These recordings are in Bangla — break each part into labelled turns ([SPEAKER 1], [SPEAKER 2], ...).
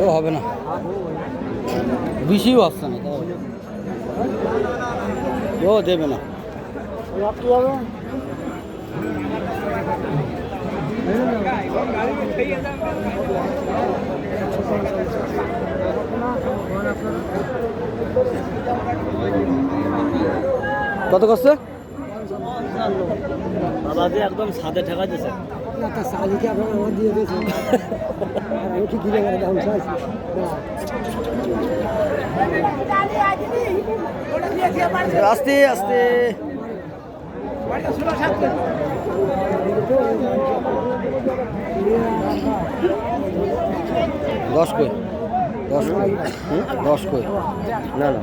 [SPEAKER 1] ও হবে না, বেশিও আসছে না, ও দেবে না। কত করছে?
[SPEAKER 2] বাবাজি একদম সাদে ঠেকা দিয়েছে।
[SPEAKER 1] আস্তে আস্তে দশ কই, 10 কই
[SPEAKER 2] না না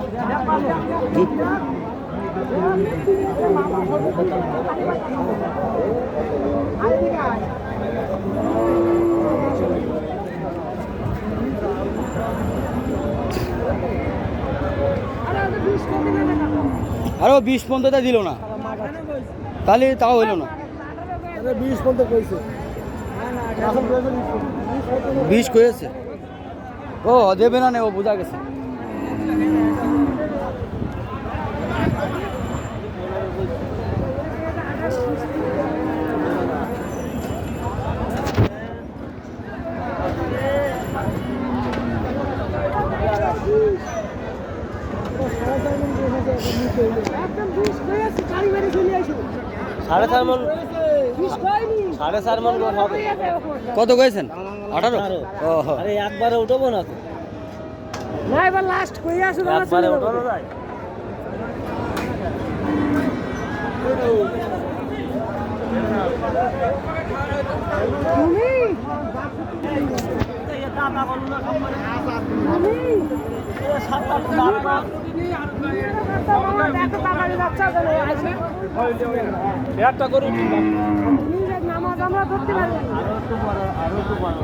[SPEAKER 1] আরো 20-15 দিল না, তাহলে তাও হইল না। 20 করেছে, ও দেবে না, ও বোঝা গেছে।
[SPEAKER 2] সাড়ে চার মন হবে।
[SPEAKER 1] কত কয়েছেন? 18?
[SPEAKER 2] আরে একবারে উঠবো না তো,
[SPEAKER 3] না এবার লাস্ট কই আসো না,
[SPEAKER 2] একবারে উঠানো যায়।
[SPEAKER 3] তুমি
[SPEAKER 2] একটা করুন
[SPEAKER 3] নামাজ আমরা ধরতে পারি।
[SPEAKER 2] আরো একটু বড়